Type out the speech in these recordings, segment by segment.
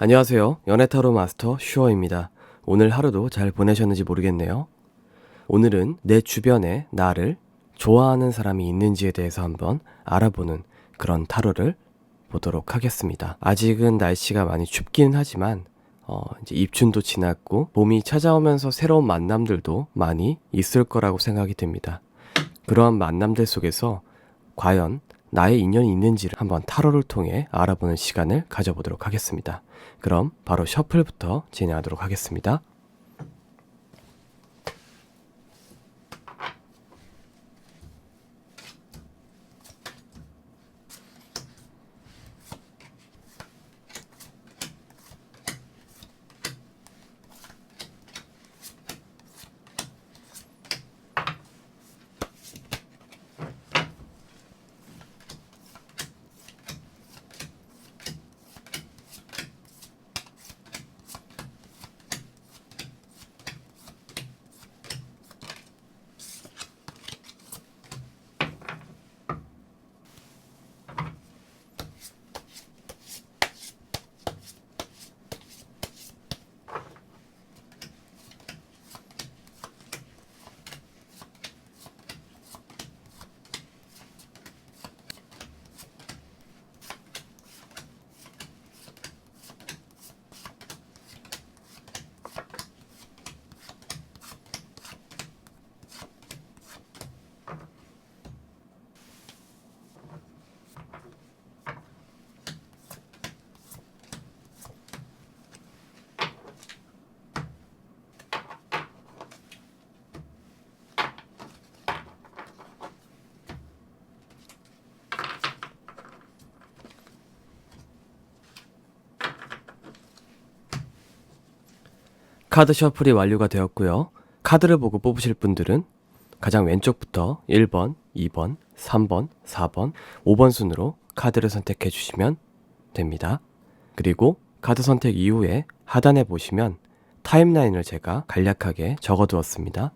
안녕하세요. 연애타로 마스터 슈어입니다. 오늘 하루도 잘 보내셨는지 모르겠네요. 오늘은 내 주변에 나를 좋아하는 사람이 있는지에 대해서 한번 알아보는 그런 타로를 보도록 하겠습니다. 아직은 날씨가 많이 춥기는 하지만 이제 입춘도 지났고 봄이 찾아오면서 새로운 만남들도 많이 있을 거라고 생각이 듭니다. 그러한 만남들 속에서 과연 나의 인연이 있는지를 한번 타로를 통해 알아보는 시간을 가져보도록 하겠습니다. 그럼 바로 셔플부터 진행하도록 하겠습니다. 카드 셔플이 완료가 되었고요. 카드를 보고 뽑으실 분들은 가장 왼쪽부터 1번, 2번, 3번, 4번, 5번 순으로 카드를 선택해 주시면 됩니다. 그리고 카드 선택 이후에 하단에 보시면 타임라인을 제가 간략하게 적어 두었습니다.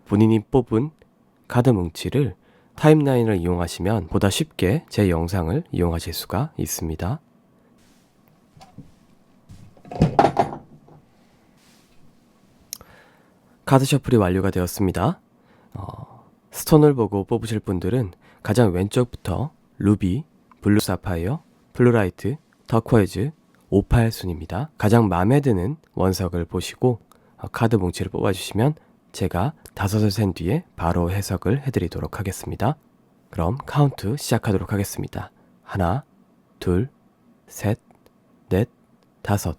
본인이 뽑은 카드 뭉치를 타임라인을 이용하시면 보다 쉽게 제 영상을 이용하실 수가 있습니다. 카드 셔플이 완료가 되었습니다. 스톤을 보고 뽑으실 분들은 가장 왼쪽부터 루비, 블루 사파이어, 플루라이트, 터코이즈, 오팔 순입니다. 가장 마음에 드는 원석을 보시고 카드 뭉치를 뽑아주시면 제가 5을 센 뒤에 바로 해석을 해드리도록 하겠습니다. 그럼 카운트 시작하도록 하겠습니다. 하나, 둘, 셋, 넷, 5.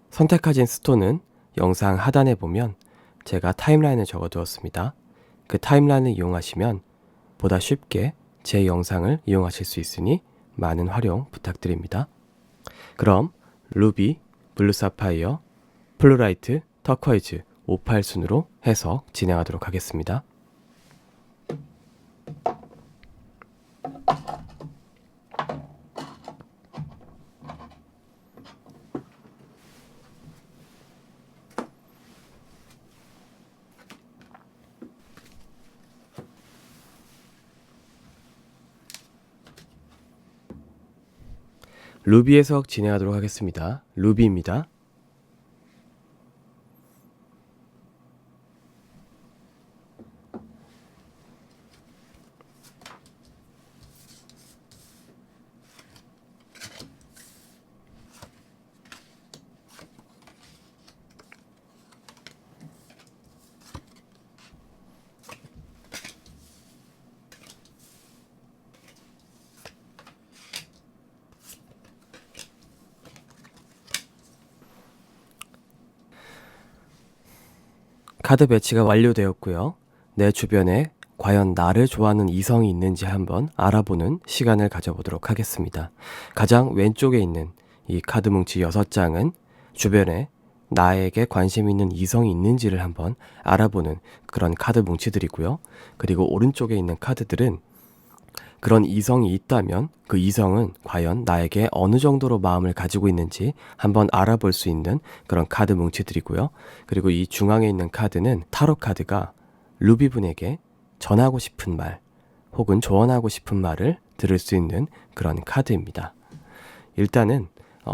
선택하신 스톤은 영상 하단에 보면 제가 타임라인을 적어두었습니다. 그 타임라인을 이용하시면 보다 쉽게 제 영상을 이용하실 수 있으니 많은 활용 부탁드립니다. 그럼 루비, 블루 사파이어, 플루라이트, 터코이즈, 오팔 순으로 해석 진행하도록 하겠습니다. 루비 해석 진행하도록 하겠습니다. 루비입니다. 카드 배치가 완료되었고요. 내 주변에 과연 나를 좋아하는 이성이 있는지 한번 알아보는 시간을 가져보도록 하겠습니다. 가장 왼쪽에 있는 이 카드 뭉치 6장은 주변에 나에게 관심 있는 이성이 있는지를 한번 알아보는 그런 카드 뭉치들이고요. 그리고 오른쪽에 있는 카드들은 그런 이성이 있다면 그 이성은 과연 나에게 어느 정도로 마음을 가지고 있는지 한번 알아볼 수 있는 그런 카드 뭉치들이고요. 그리고 이 중앙에 있는 카드는 타로 카드가 루비분에게 전하고 싶은 말 혹은 조언하고 싶은 말을 들을 수 있는 그런 카드입니다. 일단은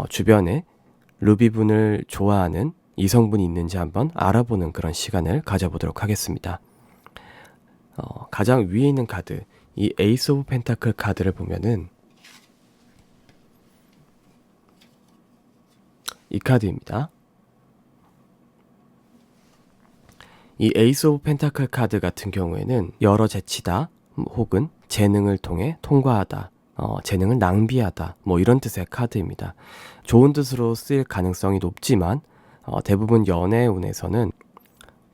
주변에 루비분을 좋아하는 이성분이 있는지 한번 알아보는 그런 시간을 가져보도록 하겠습니다. 가장 위에 있는 카드, 이 에이스 오브 펜타클 카드를 보면은 이 카드입니다. 이 에이스 오브 펜타클 카드 같은 경우에는 여러 재치다 혹은 재능을 통해 통과하다, 재능을 낭비하다 뭐 이런 뜻의 카드입니다. 좋은 뜻으로 쓰일 가능성이 높지만 대부분 연애운에서는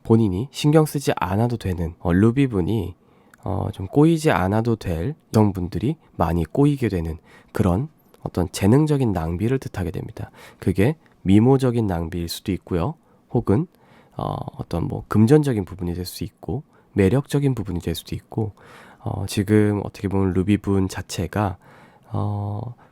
본인이 신경 쓰지 않아도 되는 루비분이 좀 꼬이지 않아도 될 여성분들이 많이 꼬이게 되는 그런 어떤 재능적인 낭비를 뜻하게 됩니다. 그게 미모적인 낭비일 수도 있고요. 혹은 어떤 뭐 금전적인 부분이 될 수 있고 매력적인 부분이 될 수도 있고 지금 어떻게 보면 루비분 자체가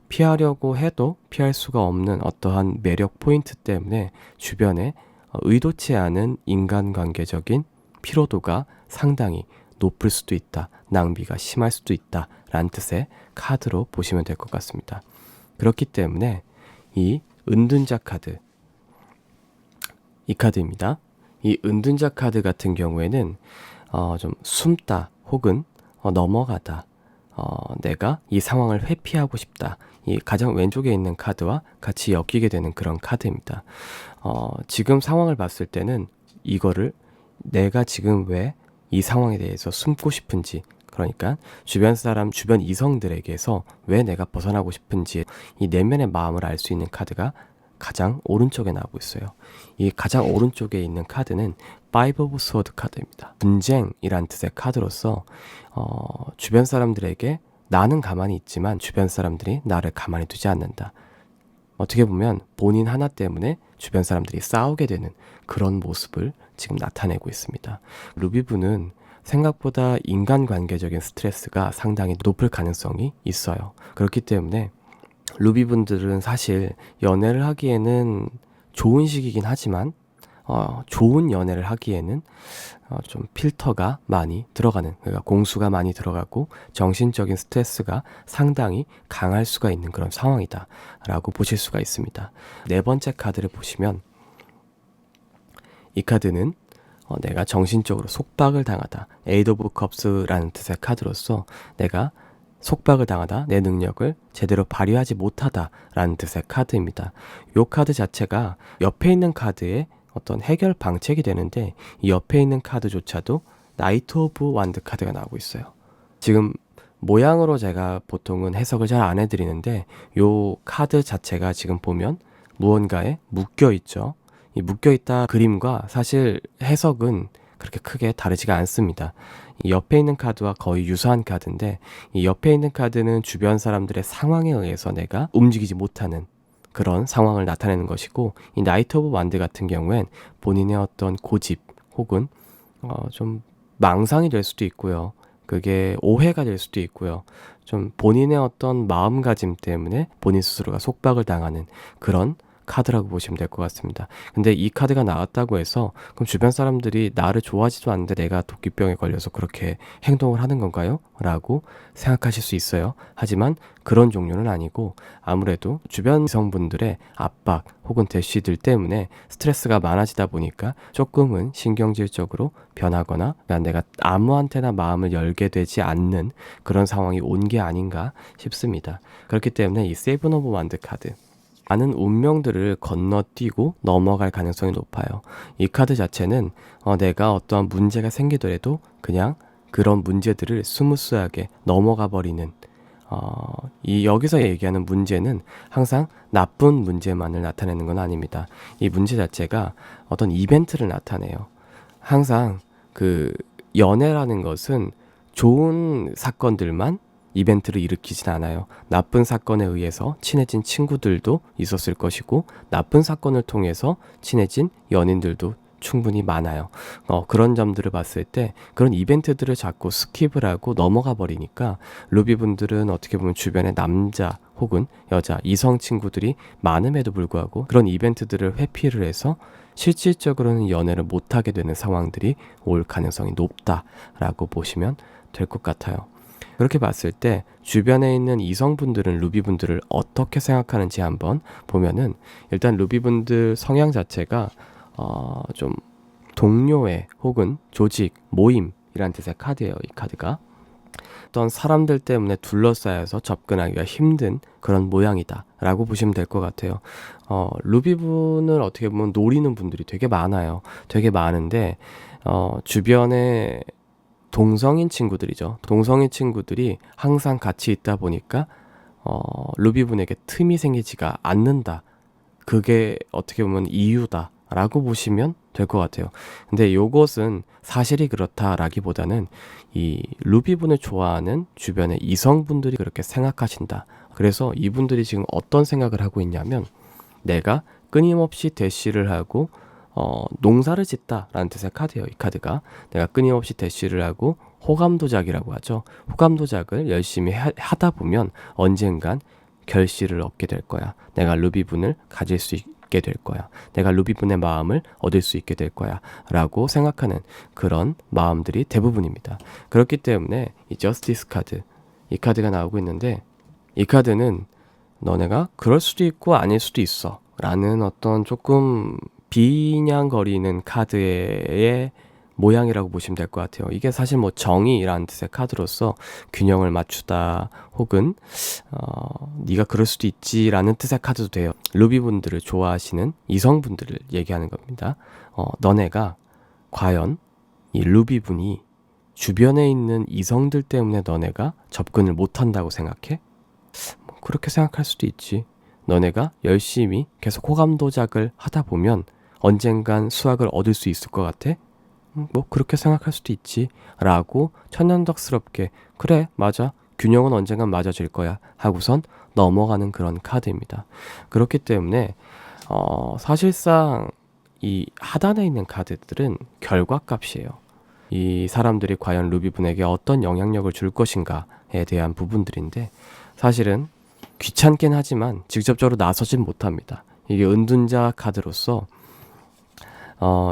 피하려고 해도 피할 수가 없는 어떠한 매력 포인트 때문에 주변에 의도치 않은 인간관계적인 피로도가 상당히 높을 수도 있다. 낭비가 심할 수도 있다. 라는 뜻의 카드로 보시면 될 것 같습니다. 그렇기 때문에 이 은둔자 카드, 이 카드입니다. 이 은둔자 카드 같은 경우에는 좀 숨다 혹은 넘어가다, 내가 이 상황을 회피하고 싶다. 이 가장 왼쪽에 있는 카드와 같이 엮이게 되는 그런 카드입니다. 지금 상황을 봤을 때는 이거를 내가 지금 왜 이 상황에 대해서 숨고 싶은지, 그러니까 주변 사람, 주변 이성들에게서 왜 내가 벗어나고 싶은지 이 내면의 마음을 알 수 있는 카드가 가장 오른쪽에 나오고 있어요. 이 가장 오른쪽에 있는 카드는 Five of Swords 카드입니다. 분쟁이란 뜻의 카드로서 주변 사람들에게 나는 가만히 있지만 주변 사람들이 나를 가만히 두지 않는다. 어떻게 보면 본인 하나 때문에 주변 사람들이 싸우게 되는 그런 모습을 지금 나타내고 있습니다. 루비분은 생각보다 인간관계적인 스트레스가 상당히 높을 가능성이 있어요. 그렇기 때문에 루비분들은 사실 연애를 하기에는 좋은 시기긴 하지만 좋은 연애를 하기에는 좀 필터가 많이 들어가는, 그러니까 공수가 많이 들어가고 정신적인 스트레스가 상당히 강할 수가 있는 그런 상황이다 라고 보실 수가 있습니다. 네 번째 카드를 보시면 이 카드는 내가 정신적으로 속박을 당하다, 에이드 오브 컵스라는 뜻의 카드로서 내가 속박을 당하다, 내 능력을 제대로 발휘하지 못하다 라는 뜻의 카드입니다. 이 카드 자체가 옆에 있는 카드에 어떤 해결 방책이 되는데 이 옆에 있는 카드조차도 나이트 오브 완드 카드가 나오고 있어요. 지금 모양으로 제가 보통은 해석을 잘 안 해드리는데 이 카드 자체가 지금 보면 무언가에 묶여있죠. 이 묶여있다 그림과 사실 해석은 그렇게 크게 다르지가 않습니다. 이 옆에 있는 카드와 거의 유사한 카드인데 이 옆에 있는 카드는 주변 사람들의 상황에 의해서 내가 움직이지 못하는 그런 상황을 나타내는 것이고, 이 나이트 오브 완드 같은 경우엔 본인의 어떤 고집 혹은 좀 망상이 될 수도 있고요. 그게 오해가 될 수도 있고요. 좀 본인의 어떤 마음가짐 때문에 본인 스스로가 속박을 당하는 그런 카드라고 보시면 될 것 같습니다. 근데 이 카드가 나왔다고 해서 그럼 주변 사람들이 나를 좋아하지도 않는데 내가 도끼병에 걸려서 그렇게 행동을 하는 건가요? 라고 생각하실 수 있어요. 하지만 그런 종류는 아니고 아무래도 주변 성분들의 압박 혹은 대시들 때문에 스트레스가 많아지다 보니까 조금은 신경질적으로 변하거나 내가 아무한테나 마음을 열게 되지 않는 그런 상황이 온 게 아닌가 싶습니다. 그렇기 때문에 이 세븐 오브 완드 카드, 많은 운명들을 건너뛰고 넘어갈 가능성이 높아요. 이 카드 자체는 내가 어떠한 문제가 생기더라도 그냥 그런 문제들을 스무스하게 넘어가 버리는, 이 여기서 얘기하는 문제는 항상 나쁜 문제만을 나타내는 건 아닙니다. 이 문제 자체가 어떤 이벤트를 나타내요. 항상 그 연애라는 것은 좋은 사건들만 이벤트를 일으키진 않아요. 나쁜 사건에 의해서 친해진 친구들도 있었을 것이고 나쁜 사건을 통해서 친해진 연인들도 충분히 많아요. 그런 점들을 봤을 때 그런 이벤트들을 자꾸 스킵을 하고 넘어가 버리니까 루비분들은 어떻게 보면 주변에 남자 혹은 여자, 이성 친구들이 많음에도 불구하고 그런 이벤트들을 회피를 해서 실질적으로는 연애를 못하게 되는 상황들이 올 가능성이 높다라고 보시면 될 것 같아요. 그렇게 봤을 때 주변에 있는 이성분들은 루비분들을 어떻게 생각하는지 한번 보면은, 일단 루비분들 성향 자체가 좀 동료애 혹은 조직, 모임이란 뜻의 카드예요. 이 카드가 어떤 사람들 때문에 둘러싸여서 접근하기가 힘든 그런 모양이다 라고 보시면 될 것 같아요. 루비분을 어떻게 보면 노리는 분들이 되게 많아요. 되게 많은데 주변에 동성인 친구들이죠. 동성인 친구들이 항상 같이 있다 보니까 루비분에게 틈이 생기지가 않는다. 그게 어떻게 보면 이유다 라고 보시면 될 것 같아요. 근데 요것은 사실이 그렇다라기보다는 이 루비분을 좋아하는 주변의 이성분들이 그렇게 생각하신다. 그래서 이분들이 지금 어떤 생각을 하고 있냐면, 내가 끊임없이 대시를 하고 농사를 짓다라는 뜻의 카드예요. 이 카드가 내가 끊임없이 대시를 하고 호감도작이라고 하죠. 호감도작을 열심히 하다 보면 언젠간 결실을 얻게 될 거야. 내가 루비분을 가질 수 있게 될 거야. 내가 루비분의 마음을 얻을 수 있게 될 거야 라고 생각하는 그런 마음들이 대부분입니다. 그렇기 때문에 이 저스티스 카드, 이 카드가 나오고 있는데, 이 카드는 너네가 그럴 수도 있고 아닐 수도 있어 라는 어떤 조금 비냥거리는 카드의 모양이라고 보시면 될 것 같아요. 이게 사실 뭐 정의라는 뜻의 카드로서 균형을 맞추다 혹은 네가 그럴 수도 있지라는 뜻의 카드도 돼요. 루비분들을 좋아하시는 이성분들을 얘기하는 겁니다. 너네가 과연 이 루비분이 주변에 있는 이성들 때문에 너네가 접근을 못한다고 생각해? 그렇게 생각할 수도 있지. 너네가 열심히 계속 호감도작을 하다 보면 언젠간 수확을 얻을 수 있을 것 같아? 뭐 그렇게 생각할 수도 있지 라고 천연덕스럽게, 그래 맞아, 균형은 언젠간 맞아질 거야 하고선 넘어가는 그런 카드입니다. 그렇기 때문에 사실상 이 하단에 있는 카드들은 결과값이에요. 이 사람들이 과연 루비분에게 어떤 영향력을 줄 것인가에 대한 부분들인데, 사실은 귀찮긴 하지만 직접적으로 나서진 못합니다. 이게 은둔자 카드로서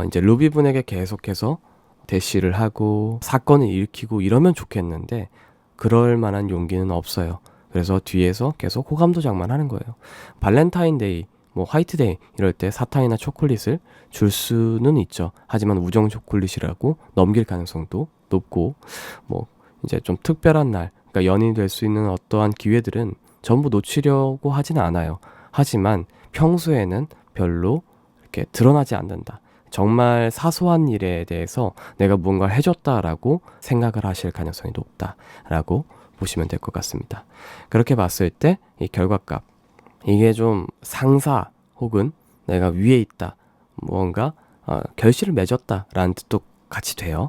이제 루비분에게 계속해서 대시를 하고 사건을 일으키고 이러면 좋겠는데 그럴 만한 용기는 없어요. 그래서 뒤에서 계속 호감도작만 하는 거예요. 발렌타인데이, 뭐 화이트데이 이럴 때 사탕이나 초콜릿을 줄 수는 있죠. 하지만 우정 초콜릿이라고 넘길 가능성도 높고, 뭐 이제 좀 특별한 날, 그러니까 연인이 될 수 있는 어떠한 기회들은 전부 놓치려고 하지는 않아요. 하지만 평소에는 별로 이렇게 드러나지 않는다. 정말 사소한 일에 대해서 내가 무언가를 해줬다라고 생각을 하실 가능성이 높다라고 보시면 될 것 같습니다. 그렇게 봤을 때 이 결과값, 이게 좀 상사 혹은 내가 위에 있다, 무언가 결실을 맺었다라는 뜻도 같이 돼요.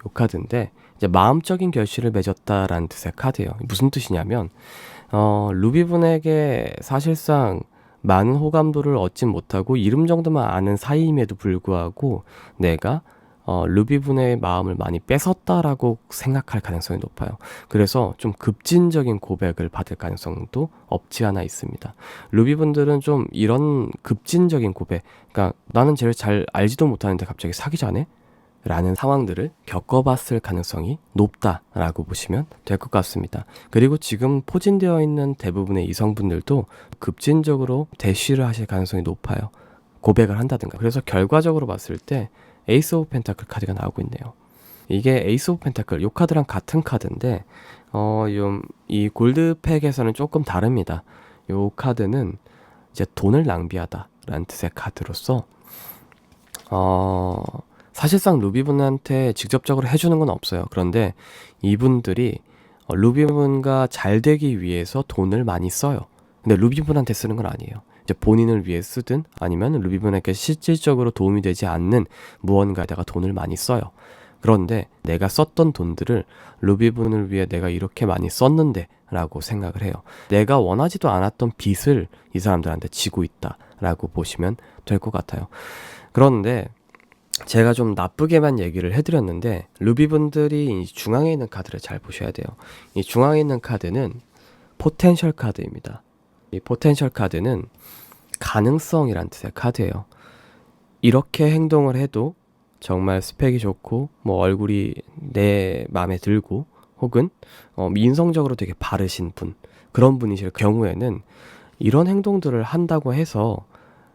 요 카드인데, 이제 마음적인 결실을 맺었다라는 뜻의 카드예요. 무슨 뜻이냐면 루비분에게 사실상 많은 호감도를 얻진 못하고 이름 정도만 아는 사이임에도 불구하고 내가 루비분의 마음을 많이 뺏었다라고 생각할 가능성이 높아요. 그래서 좀 급진적인 고백을 받을 가능성도 없지 않아 있습니다. 루비분들은 좀 이런 급진적인 고백, 그러니까 나는 쟤를 잘 알지도 못하는데 갑자기 사귀자네? 라는 상황들을 겪어봤을 가능성이 높다라고 보시면 될 것 같습니다. 그리고 지금 포진되어 있는 대부분의 이성분들도 급진적으로 대시를 하실 가능성이 높아요. 고백을 한다든가. 그래서 결과적으로 봤을 때 에이스 오브 펜타클 카드가 나오고 있네요. 이게 에이스 오브 펜타클, 이 카드랑 같은 카드인데 이 골드팩에서는 조금 다릅니다. 이 카드는 이제 돈을 낭비하다 라는 뜻의 카드로서 사실상 루비분한테 직접적으로 해주는 건 없어요. 그런데 이분들이 루비분과 잘 되기 위해서 돈을 많이 써요. 근데 루비분한테 쓰는 건 아니에요. 이제 본인을 위해 쓰든 아니면 루비분에게 실질적으로 도움이 되지 않는 무언가에다가 돈을 많이 써요. 그런데 내가 썼던 돈들을 루비분을 위해 내가 이렇게 많이 썼는데 라고 생각을 해요. 내가 원하지도 않았던 빚을 이 사람들한테 지고 있다 라고 보시면 될 것 같아요. 그런데 제가 좀 나쁘게만 얘기를 해드렸는데, 루비분들이 이 중앙에 있는 카드를 잘 보셔야 돼요. 이 중앙에 있는 카드는 포텐셜 카드입니다. 이 포텐셜 카드는 가능성이란 뜻의 카드예요. 이렇게 행동을 해도 정말 스펙이 좋고 뭐 얼굴이 내 마음에 들고 혹은 인성적으로 되게 바르신 분, 그런 분이실 경우에는 이런 행동들을 한다고 해서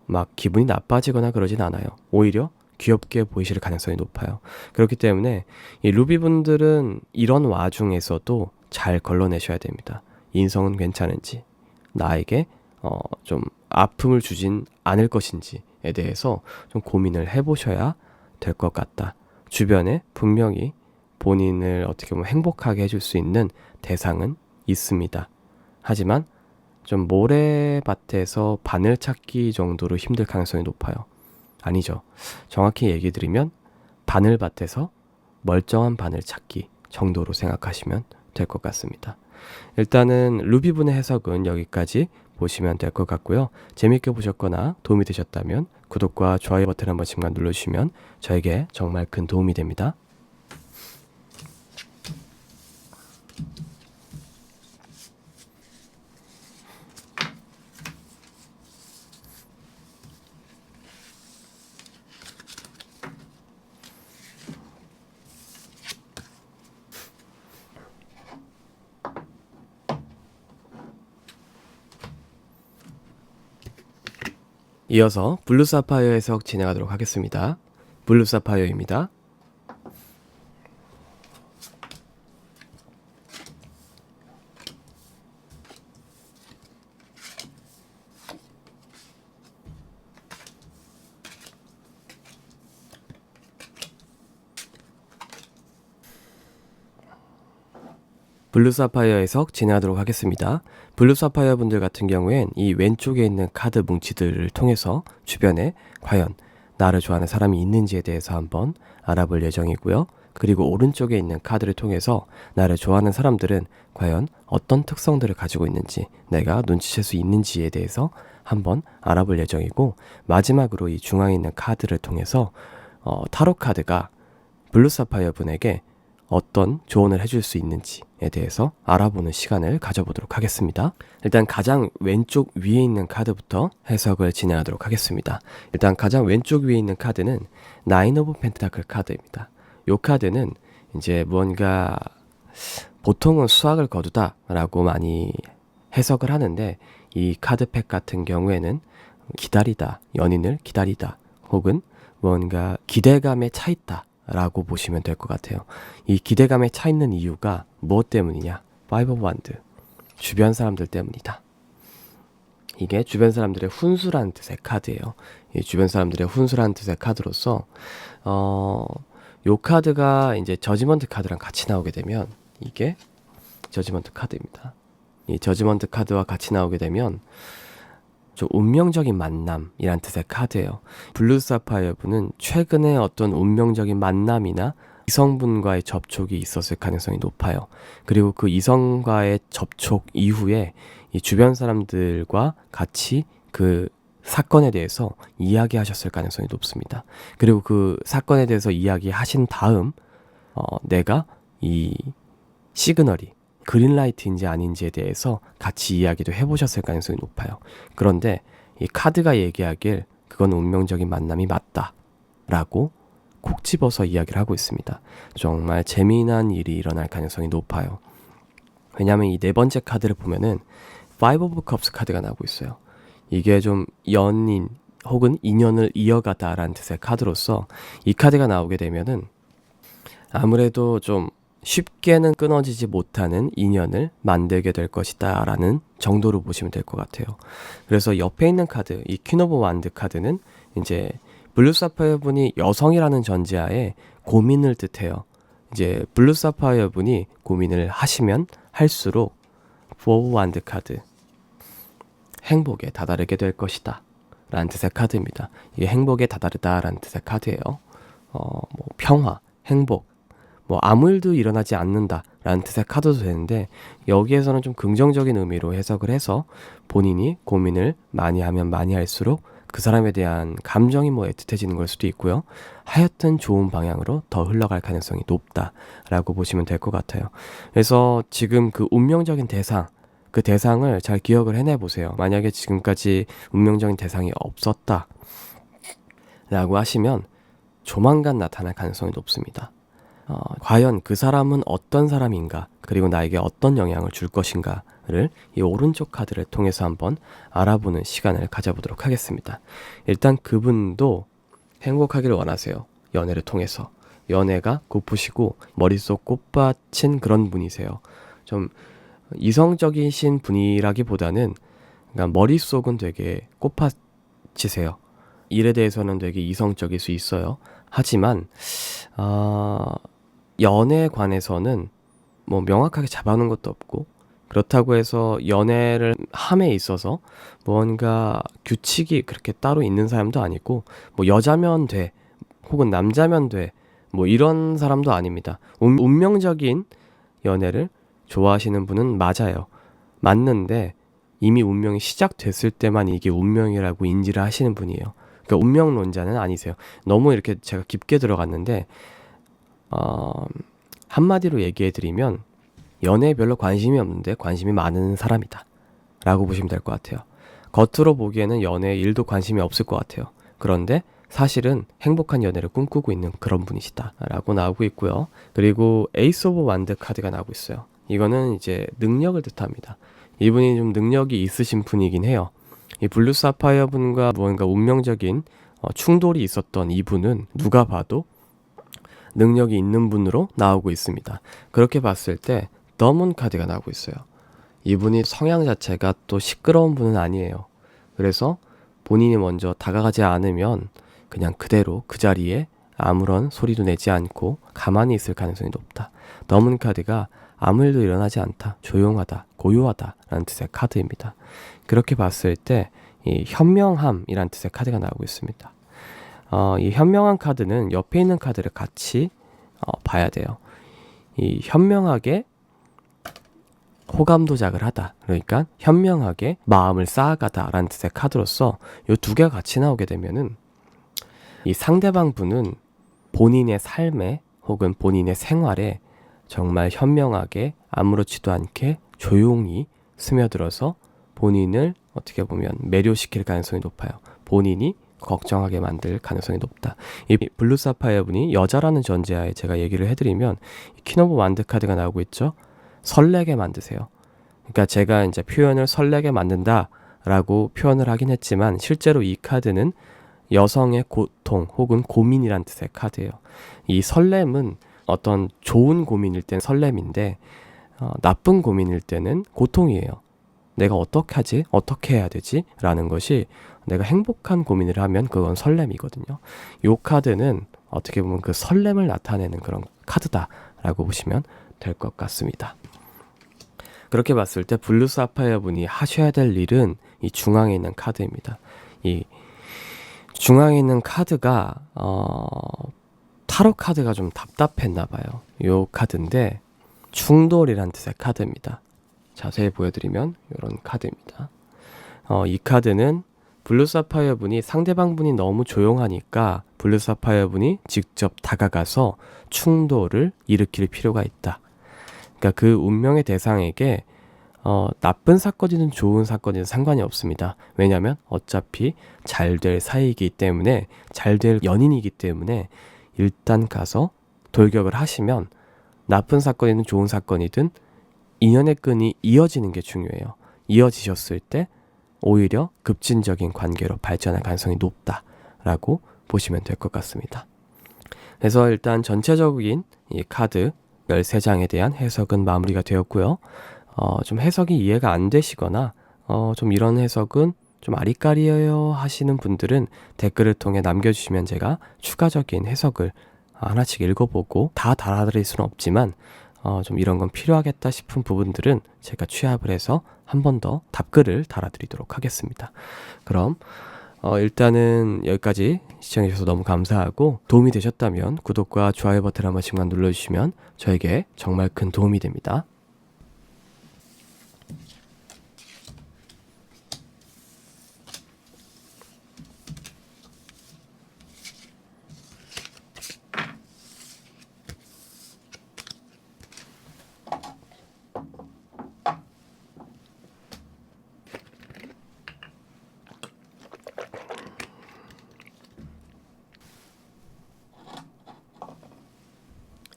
막 기분이 나빠지거나 그러진 않아요. 오히려 귀엽게 보이실 가능성이 높아요. 그렇기 때문에 이 루비 분들은 이런 와중에서도 잘 걸러내셔야 됩니다. 인성은 괜찮은지, 나에게 좀 아픔을 주진 않을 것인지에 대해서 좀 고민을 해보셔야 될 것 같다. 주변에 분명히 본인을 어떻게 보면 행복하게 해줄 수 있는 대상은 있습니다. 하지만 좀 모래밭에서 바늘 찾기 정도로 힘들 가능성이 높아요. 아니죠. 정확히 얘기 드리면 바늘밭에서 멀쩡한 바늘 찾기 정도로 생각하시면 될 것 같습니다. 일단은 루비분의 해석은 여기까지 보시면 될 것 같고요. 재밌게 보셨거나 도움이 되셨다면 구독과 좋아요 버튼 한 번씩만 눌러주시면 저에게 정말 큰 도움이 됩니다. 이어서 블루 사파이어 해석 진행하도록 하겠습니다. 블루 사파이어입니다. 블루 사파이어 해석 진행하도록 하겠습니다. 블루 사파이어 분들 같은 경우엔 이 왼쪽에 있는 카드 뭉치들을 통해서 주변에 과연 나를 좋아하는 사람이 있는지에 대해서 한번 알아볼 예정이고요. 그리고 오른쪽에 있는 카드를 통해서 나를 좋아하는 사람들은 과연 어떤 특성들을 가지고 있는지, 내가 눈치챌 수 있는지에 대해서 한번 알아볼 예정이고, 마지막으로 이 중앙에 있는 카드를 통해서 타로 카드가 블루 사파이어 분에게 어떤 조언을 해줄 수 있는지에 대해서 알아보는 시간을 가져보도록 하겠습니다. 일단 가장 왼쪽 위에 있는 카드부터 해석을 진행하도록 하겠습니다. 일단 가장 왼쪽 위에 있는 카드는 나인 오브 펜타클 카드입니다. 이 카드는 이제 무언가 보통은 수학을 거두다 라고 많이 해석을 하는데, 이 카드팩 같은 경우에는 기다리다, 연인을 기다리다, 혹은 뭔가 기대감에 차 있다 라고 보시면 될 것 같아요. 이 기대감에 차 있는 이유가 무엇 때문이냐? 파이브 오브 완드, 주변 사람들 때문이다. 이게 주변 사람들의 훈수라는 뜻의 카드예요. 이 주변 사람들의 훈수라는 뜻의 카드로서 요 카드가 이제 저지먼트 카드랑 같이 나오게 되면, 이게 저지먼트 카드입니다. 이 저지먼트 카드와 같이 나오게 되면 좀 운명적인 만남이란 뜻의 카드예요. 블루 사파이어 분은 최근에 어떤 운명적인 만남이나 이성분과의 접촉이 있었을 가능성이 높아요. 그리고 그 이성과의 접촉 이후에 이 주변 사람들과 같이 그 사건에 대해서 이야기하셨을 가능성이 높습니다. 그리고 그 사건에 대해서 이야기하신 다음 내가 이 시그널이 그린라이트인지 아닌지에 대해서 같이 이야기도 해보셨을 가능성이 높아요. 그런데 이 카드가 얘기하길 그건 운명적인 만남이 맞다 라고 콕 집어서 이야기를 하고 있습니다. 정말 재미난 일이 일어날 가능성이 높아요. 왜냐하면 이 네 번째 카드를 보면은 Five of Cups 카드가 나오고 있어요. 이게 좀 연인 혹은 인연을 이어가다 라는 뜻의 카드로서 이 카드가 나오게 되면은 아무래도 좀 쉽게는 끊어지지 못하는 인연을 만들게 될 것이다 라는 정도로 보시면 될 것 같아요. 그래서 옆에 있는 카드, 이 퀸 오브 완드 카드는 이제 블루 사파이어 분이 여성이라는 전제하에 고민을 뜻해요. 이제 블루 사파이어 분이 고민을 하시면 할수록 포 오브 완드 카드, 행복에 다다르게 될 것이다 라는 뜻의 카드입니다. 이게 행복에 다다르다 라는 뜻의 카드예요. 뭐 평화, 행복, 뭐 아무 일도 일어나지 않는다 라는 뜻의 카드도 되는데, 여기에서는 좀 긍정적인 의미로 해석을 해서 본인이 고민을 많이 하면 많이 할수록 그 사람에 대한 감정이 뭐 애틋해지는 걸 수도 있고요. 하여튼 좋은 방향으로 더 흘러갈 가능성이 높다라고 보시면 될 것 같아요. 그래서 지금 그 운명적인 대상, 그 대상을 잘 기억을 해내보세요. 만약에 지금까지 운명적인 대상이 없었다 라고 하시면 조만간 나타날 가능성이 높습니다. 과연 그 사람은 어떤 사람인가, 그리고 나에게 어떤 영향을 줄 것인가를 이 오른쪽 카드를 통해서 한번 알아보는 시간을 가져보도록 하겠습니다. 일단 그분도 행복하기를 원하세요. 연애를 통해서. 연애가 고프시고 머릿속 꽃밭인 그런 분이세요. 좀 이성적이신 분이라기보다는, 그러니까 머릿속은 되게 꽃밭이세요. 일에 대해서는 되게 이성적일 수 있어요. 하지만 연애에 관해서는 뭐 명확하게 잡아놓은 것도 없고, 그렇다고 해서 연애를 함에 있어서 뭔가 규칙이 그렇게 따로 있는 사람도 아니고, 뭐 여자면 돼, 혹은 남자면 돼, 뭐 이런 사람도 아닙니다. 운명적인 연애를 좋아하시는 분은 맞아요. 맞는데 이미 운명이 시작됐을 때만 이게 운명이라고 인지를 하시는 분이에요. 그러니까 운명론자는 아니세요. 너무 이렇게 제가 깊게 들어갔는데, 한마디로 얘기해드리면 연애에 별로 관심이 없는데 관심이 많은 사람이다 라고 보시면 될 것 같아요. 겉으로 보기에는 연애에 1도 관심이 없을 것 같아요. 그런데 사실은 행복한 연애를 꿈꾸고 있는 그런 분이시다 라고 나오고 있고요. 그리고 에이스 오브 완드 카드가 나오고 있어요. 이거는 이제 능력을 뜻합니다. 이분이 좀 능력이 있으신 분이긴 해요. 이 블루 사파이어 분과 무언가 운명적인 충돌이 있었던 이분은 누가 봐도 능력이 있는 분으로 나오고 있습니다. 그렇게 봤을 때 더문 카드가 나오고 있어요. 이분이 성향 자체가 또 시끄러운 분은 아니에요. 그래서 본인이 먼저 다가가지 않으면 그냥 그대로 그 자리에 아무런 소리도 내지 않고 가만히 있을 가능성이 높다. 더문 카드가 아무 일도 일어나지 않다, 조용하다, 고요하다 라는 뜻의 카드입니다. 그렇게 봤을 때 이 현명함이란 뜻의 카드가 나오고 있습니다. 이 현명한 카드는 옆에 있는 카드를 같이 봐야 돼요. 이 현명하게 호감 도작을 하다, 그러니까 현명하게 마음을 쌓아가다 라는 뜻의 카드로서 이 두 개가 같이 나오게 되면은 이 상대방 분은 본인의 삶에 혹은 본인의 생활에 정말 현명하게 아무렇지도 않게 조용히 스며들어서 본인을 어떻게 보면 매료시킬 가능성이 높아요. 본인이 걱정하게 만들 가능성이 높다. 이 블루 사파이어 분이 여자라는 전제하에 제가 얘기를 해드리면 퀸 오브 완드 카드가 나오고 있죠. 설레게 만드세요. 그러니까 제가 이제 표현을 설레게 만든다 라고 표현을 하긴 했지만, 실제로 이 카드는 여성의 고통 혹은 고민이란 뜻의 카드예요. 이 설렘은 어떤 좋은 고민일 땐 설렘인데, 나쁜 고민일 때는 고통이에요. 내가 어떻게 하지? 어떻게 해야 되지? 라는 것이, 내가 행복한 고민을 하면 그건 설렘이거든요. 이 카드는 어떻게 보면 그 설렘을 나타내는 그런 카드다라고 보시면 될 것 같습니다. 그렇게 봤을 때 블루 사파이어 분이 하셔야 될 일은 이 중앙에 있는 카드입니다. 이 중앙에 있는 카드가 타로 카드가 좀 답답했나 봐요. 이 카드인데 충돌이란 뜻의 카드입니다. 자세히 보여드리면 이런 카드입니다. 이 카드는 블루 사파이어 분이, 상대방 분이 너무 조용하니까 블루 사파이어 분이 직접 다가가서 충돌을 일으킬 필요가 있다. 그러니까 그 운명의 대상에게 나쁜 사건이든 좋은 사건이든 상관이 없습니다. 왜냐하면 어차피 잘 될 사이이기 때문에, 잘 될 연인이기 때문에 일단 가서 돌격을 하시면 나쁜 사건이든 좋은 사건이든 인연의 끈이 이어지는 게 중요해요. 이어지셨을 때 오히려 급진적인 관계로 발전할 가능성이 높다라고 보시면 될 것 같습니다. 그래서 일단 전체적인 이 카드 13장에 대한 해석은 마무리가 되었고요. 좀 해석이 이해가 안 되시거나 좀 이런 해석은 좀 아리까리해요 하시는 분들은 댓글을 통해 남겨주시면 제가 추가적인 해석을 하나씩 읽어보고 다 달아드릴 수는 없지만 좀 이런 건 필요하겠다 싶은 부분들은 제가 취합을 해서 한 번 더 답글을 달아드리도록 하겠습니다. 그럼 일단은 여기까지 시청해주셔서 너무 감사하고, 도움이 되셨다면 구독과 좋아요 버튼 한 번씩만 눌러주시면 저에게 정말 큰 도움이 됩니다.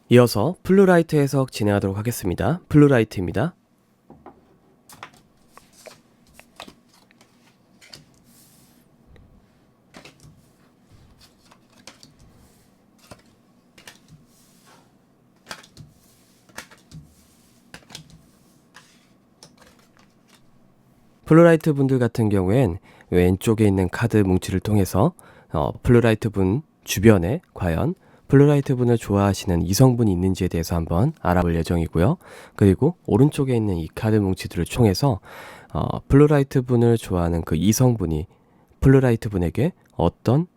이어서 플루라이트 해석 진행하도록 하겠습니다. 플루라이트입니다. 플루라이트 분들 같은 경우엔 왼쪽에 있는 카드 뭉치를 통해서 플루라이트 분 주변에 과연 플루라이트 분을 좋아하시는 이성분이 있는지에 대해서 한번 알아볼 예정이고요. 그리고 오른쪽에 있는 이 카드 뭉치들을 통해서 플루라이트 분을 좋아하는 그 이성분이 플루라이트 분에게 어떤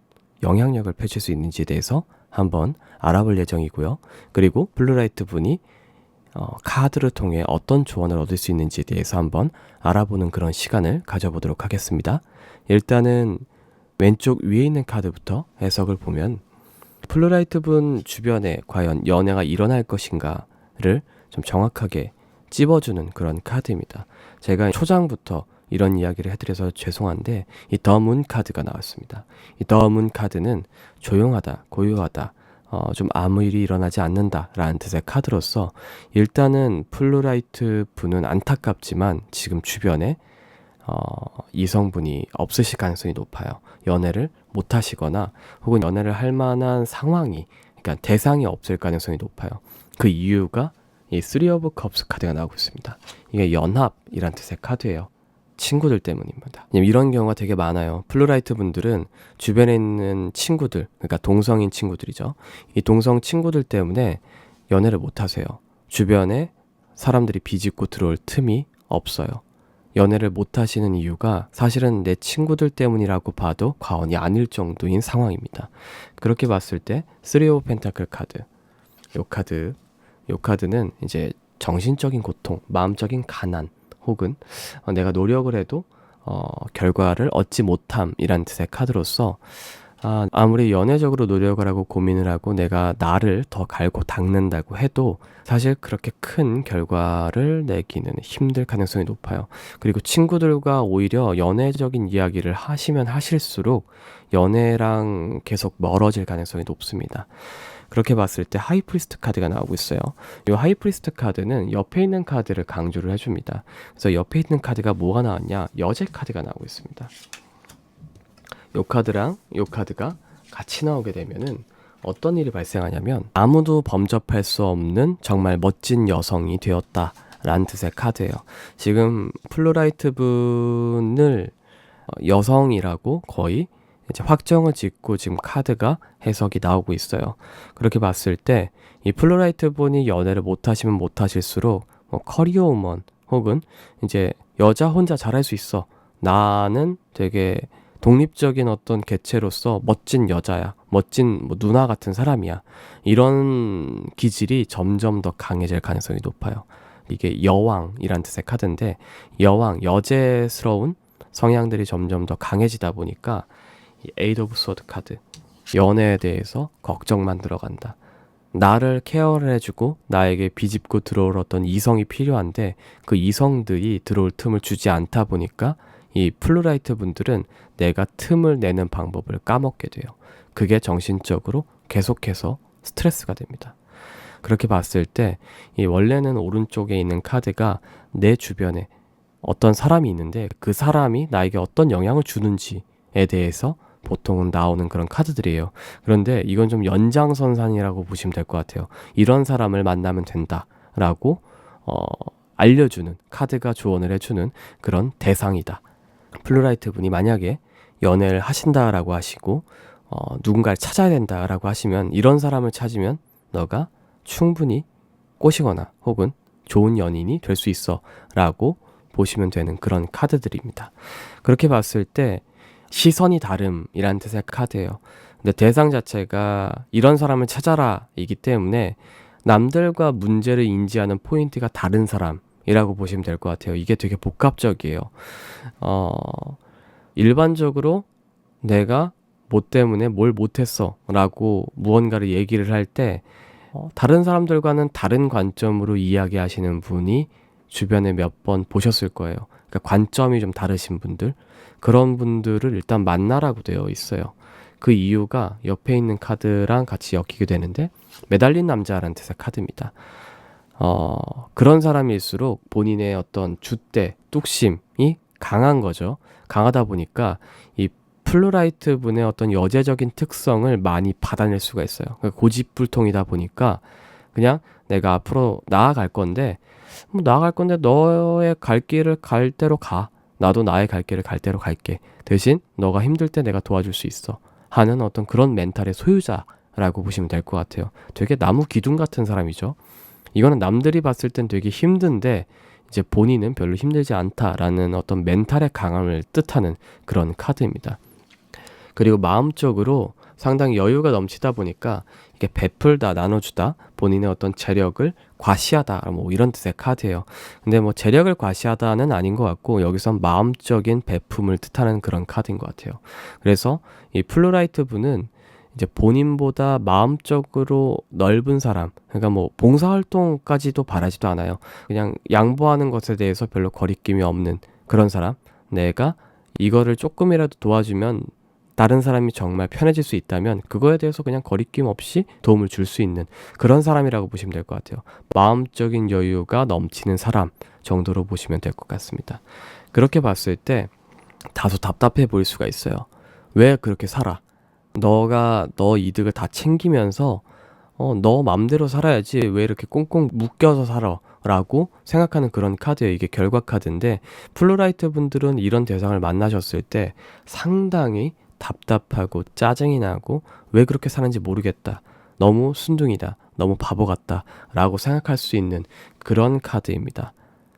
영향력을 펼칠 수 있는지에 대해서 한번 알아볼 예정이고요. 그리고 플루라이트 분이 카드를 통해 어떤 조언을 얻을 수 있는지에 대해서 한번 알아보는 그런 시간을 가져보도록 하겠습니다. 일단은 왼쪽 위에 있는 카드부터 해석을 보면 플루라이트 분 주변에 과연 연애가 일어날 것인가를 좀 정확하게 찝어주는 그런 카드입니다. 제가 초장부터 이런 이야기를 해드려서 죄송한데 이 더 문 카드가 나왔습니다. 이 더 문 카드는 조용하다, 고요하다, 좀 아무 일이 일어나지 않는다라는 뜻의 카드로서 일단은 플루라이트 분은 안타깝지만 지금 주변에 이성분이 없으실 가능성이 높아요. 연애를 못 하시거나 혹은 연애를 할 만한 상황이, 그러니까 대상이 없을 가능성이 높아요. 그 이유가 이 3 오브 컵스 카드가 나오고 있습니다. 이게 연합이란 뜻의 카드예요. 친구들 때문입니다. 이런 경우가 되게 많아요. 플루라이트 분들은 주변에 있는 친구들, 그러니까 동성인 친구들이죠. 이 동성 친구들 때문에 연애를 못 하세요. 주변에 사람들이 비집고 들어올 틈이 없어요. 연애를 못 하시는 이유가 사실은 내 친구들 때문이라고 봐도 과언이 아닐 정도인 상황입니다. 그렇게 봤을 때 3 오브 펜타클 카드, 요 카드는 이제 정신적인 고통, 마음적인 가난, 혹은 내가 노력을 해도 결과를 얻지 못함이란 뜻의 카드로서 아무리 연애적으로 노력을 하고 고민을 하고 내가 나를 더 갈고 닦는다고 해도 사실 그렇게 큰 결과를 내기는 힘들 가능성이 높아요. 그리고 친구들과 오히려 연애적인 이야기를 하시면 하실수록 연애랑 계속 멀어질 가능성이 높습니다. 그렇게 봤을 때 하이프리스트 카드가 나오고 있어요. 이 하이프리스트 카드는 옆에 있는 카드를 강조를 해줍니다. 그래서 옆에 있는 카드가 뭐가 나왔냐? 여제 카드가 나오고 있습니다. 이 카드랑 이 카드가 같이 나오게 되면은 어떤 일이 발생하냐면 아무도 범접할 수 없는 정말 멋진 여성이 되었다 라는 뜻의 카드예요. 지금 플루라이트 분을 여성이라고 거의 이제 확정을 짓고 지금 카드가 해석이 나오고 있어요. 그렇게 봤을 때 이 플루라이트 분이 연애를 못 하시면 못 하실수록 커리어 우먼 혹은 이제 여자 혼자 잘할 수 있어, 나는 되게 독립적인 어떤 개체로서 멋진 여자야, 멋진 누나 같은 사람이야, 이런 기질이 점점 더 강해질 가능성이 높아요. 이게 여왕이란 뜻의 카드인데 여왕, 여제스러운 성향들이 점점 더 강해지다 보니까 이 에이드 오브 소드 카드, 연애에 대해서 걱정만 들어간다. 나를 케어를 해주고 나에게 비집고 들어올 어떤 이성이 필요한데 그 이성들이 들어올 틈을 주지 않다 보니까 이 플루라이트 분들은 내가 틈을 내는 방법을 까먹게 돼요. 그게 정신적으로 계속해서 스트레스가 됩니다. 그렇게 봤을 때 이 원래는 오른쪽에 있는 카드가 내 주변에 어떤 사람이 있는데 그 사람이 나에게 어떤 영향을 주는지에 대해서 보통은 나오는 그런 카드들이에요. 그런데 이건 좀 연장선상이라고 보시면 될 것 같아요. 이런 사람을 만나면 된다라고 알려주는, 카드가 조언을 해주는 그런 대상이다. 플루라이트 분이 만약에 연애를 하신다라고 하시고 누군가를 찾아야 된다라고 하시면 이런 사람을 찾으면 너가 충분히 꼬시거나 혹은 좋은 연인이 될 수 있어 라고 보시면 되는 그런 카드들입니다. 그렇게 봤을 때 시선이 다름이란 뜻의 카드예요. 근데 대상 자체가 이런 사람을 찾아라 이기 때문에 남들과 문제를 인지하는 포인트가 다른 사람이라고 보시면 될 것 같아요. 이게 되게 복합적이에요. 일반적으로 내가 뭐 때문에 뭘 못했어 라고 무언가를 얘기를 할 때 다른 사람들과는 다른 관점으로 이야기하시는 분이 주변에 몇 번 보셨을 거예요. 그러니까 관점이 좀 다르신 분들, 그런 분들을 일단 만나라고 되어 있어요. 그 이유가 옆에 있는 카드랑 같이 엮이게 되는데 매달린 남자라는 뜻의 카드입니다. 그런 사람일수록 본인의 어떤 줏대, 뚝심이 강한 거죠. 강하다 보니까 이 플루라이트 분의 어떤 여제적인 특성을 많이 받아낼 수가 있어요. 그러니까 고집불통이다 보니까 그냥 내가 앞으로 나아갈 건데 너의 갈 길을 갈 대로 가. 나도 나의 갈 길을 갈 대로 갈게. 대신 너가 힘들 때 내가 도와줄 수 있어. 하는 어떤 그런 멘탈의 소유자라고 보시면 될 것 같아요. 되게 나무 기둥 같은 사람이죠. 이거는 남들이 봤을 땐 되게 힘든데 이제 본인은 별로 힘들지 않다라는 어떤 멘탈의 강함을 뜻하는 그런 카드입니다. 그리고 마음적으로 상당히 여유가 넘치다 보니까 이게 베풀다, 나눠주다, 본인의 어떤 재력을 과시하다, 뭐 이런 뜻의 카드예요. 근데 뭐 재력을 과시하다는 아닌 것 같고 여기선 마음적인 베품을 뜻하는 그런 카드인 것 같아요. 그래서 이 플루라이트 분은 이제 본인보다 마음적으로 넓은 사람, 그러니까 뭐 봉사활동까지도 바라지도 않아요. 그냥 양보하는 것에 대해서 별로 거리낌이 없는 그런 사람, 내가 이거를 조금이라도 도와주면 다른 사람이 정말 편해질 수 있다면 그거에 대해서 그냥 거리낌 없이 도움을 줄 수 있는 그런 사람이라고 보시면 될 것 같아요. 마음적인 여유가 넘치는 사람 정도로 보시면 될 것 같습니다. 그렇게 봤을 때 다소 답답해 보일 수가 있어요. 왜 그렇게 살아? 너가 너 이득을 다 챙기면서 너 맘대로 살아야지 왜 이렇게 꽁꽁 묶여서 살아? 라고 생각하는 그런 카드예요. 이게 결과 카드인데 플루라이트 분들은 이런 대상을 만나셨을 때 상당히 답답하고 짜증이 나고 왜 그렇게 사는지 모르겠다. 너무 순둥이다. 너무 바보 같다. 라고 생각할 수 있는 그런 카드입니다.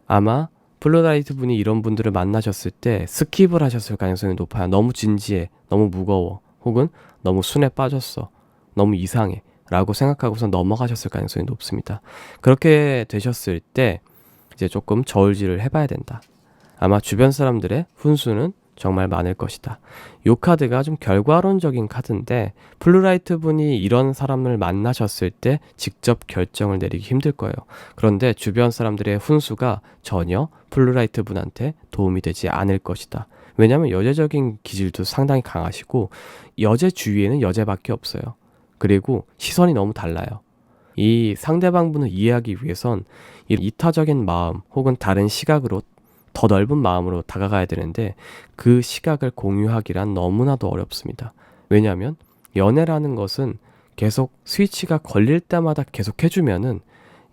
아마 플루라이트 분이 이런 분들을 만나셨을 때 스킵을 하셨을 가능성이 높아요. 너무 진지해. 너무 무거워. 혹은 너무 순에 빠졌어. 너무 이상해. 라고 생각하고서 넘어가셨을 가능성이 높습니다. 그렇게 되셨을 때 이제 조금 저울질을 해봐야 된다. 아마 주변 사람들의 훈수는 정말 많을 것이다. 이 카드가 좀 결과론적인 카드인데 플루라이트 분이 이런 사람을 만나셨을 때 직접 결정을 내리기 힘들 거예요. 그런데 주변 사람들의 훈수가 전혀 플루라이트 분한테 도움이 되지 않을 것이다. 왜냐하면 여제적인 기질도 상당히 강하시고 여제 주위에는 여제밖에 없어요. 그리고 시선이 너무 달라요. 이 상대방 분을 이해하기 위해선 이타적인 마음 혹은 다른 시각으로 더 넓은 마음으로 다가가야 되는데 그 시각을 공유하기란 너무나도 어렵습니다. 왜냐하면 연애라는 것은 계속 스위치가 걸릴 때마다 계속 해주면은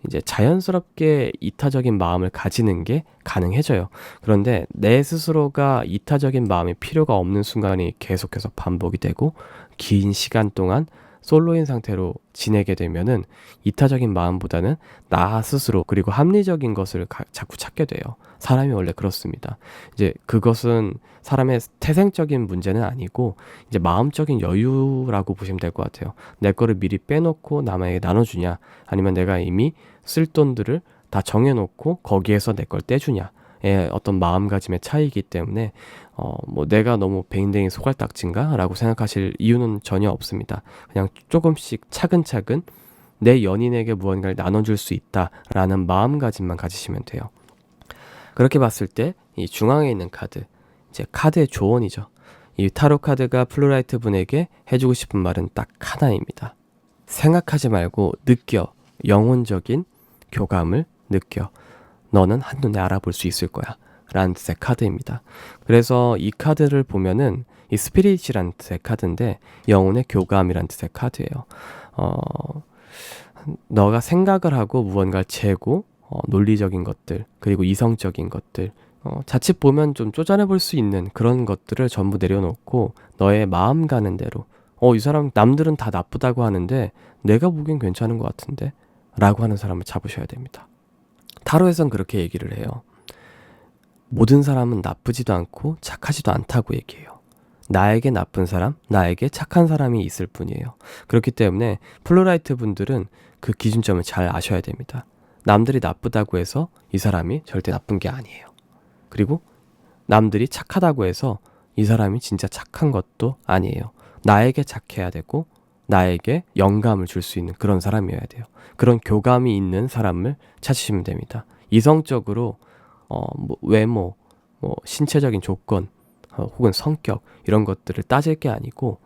이제 자연스럽게 이타적인 마음을 가지는 게 가능해져요. 그런데 내 스스로가 이타적인 마음이 필요가 없는 순간이 계속해서 반복이 되고 긴 시간 동안 솔로인 상태로 지내게 되면은 이타적인 마음보다는 나 스스로 그리고 합리적인 것을 자꾸 찾게 돼요. 사람이 원래 그렇습니다. 이제 그것은 사람의 태생적인 문제는 아니고 이제 마음적인 여유라고 보시면 될 것 같아요. 내 거를 미리 빼놓고 남에게 나눠주냐 아니면 내가 이미 쓸 돈들을 다 정해놓고 거기에서 내 걸 떼주냐의 어떤 마음가짐의 차이이기 때문에 뭐 내가 너무 뱅댕이 소갈딱지인가? 라고 생각하실 이유는 전혀 없습니다. 그냥 조금씩 차근차근 내 연인에게 무언가를 나눠줄 수 있다라는 마음가짐만 가지시면 돼요. 그렇게 봤을 때 이 중앙에 있는 카드, 이제 카드의 조언이죠. 이 타로 카드가 플루라이트 분에게 해주고 싶은 말은 딱 하나입니다. 생각하지 말고 느껴. 영혼적인 교감을 느껴. 너는 한눈에 알아볼 수 있을 거야. 라는 뜻의 카드입니다. 그래서 이 카드를 보면은 이 스피릿이라는 뜻의 카드인데 영혼의 교감이라는 뜻의 카드예요. 너가 생각을 하고 무언가를 재고 논리적인 것들 그리고 이성적인 것들 자칫 보면 좀 쪼잔해 볼 수 있는 그런 것들을 전부 내려놓고 너의 마음 가는 대로 이 사람 남들은 다 나쁘다고 하는데 내가 보기엔 괜찮은 것 같은데 라고 하는 사람을 잡으셔야 됩니다. 타로에선 그렇게 얘기를 해요. 모든 사람은 나쁘지도 않고 착하지도 않다고 얘기해요. 나에게 나쁜 사람, 나에게 착한 사람이 있을 뿐이에요. 그렇기 때문에 플루라이트 분들은 그 기준점을 잘 아셔야 됩니다. 남들이 나쁘다고 해서 이 사람이 절대 나쁜 게 아니에요. 그리고 남들이 착하다고 해서 이 사람이 진짜 착한 것도 아니에요. 나에게 착해야 되고 나에게 영감을 줄 수 있는 그런 사람이어야 돼요. 그런 교감이 있는 사람을 찾으시면 됩니다. 이성적으로 외모, 신체적인 조건, 혹은 성격 이런 것들을 따질 게 아니고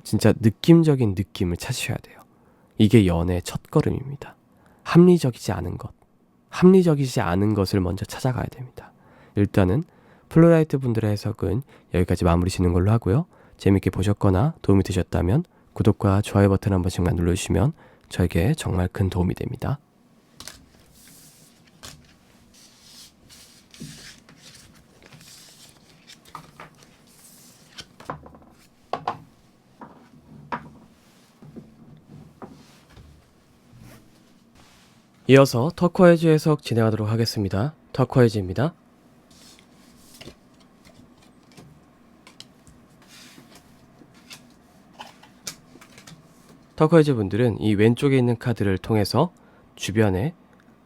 진짜 느낌적인 느낌을 찾으셔야 돼요. 이게 연애의 첫걸음입니다. 합리적이지 않은 것을 먼저 찾아가야 됩니다. 일단은 플루라이트 분들의 해석은 여기까지 마무리 짓는 걸로 하고요. 재밌게 보셨거나 도움이 되셨다면 구독과 좋아요 버튼 한 번씩만 눌러주시면 저에게 정말 큰 도움이 됩니다. 이어서 터코이즈 해석 진행하도록 하겠습니다. 터코이즈입니다. 터코이즈 분들은 이 왼쪽에 있는 카드를 통해서 주변에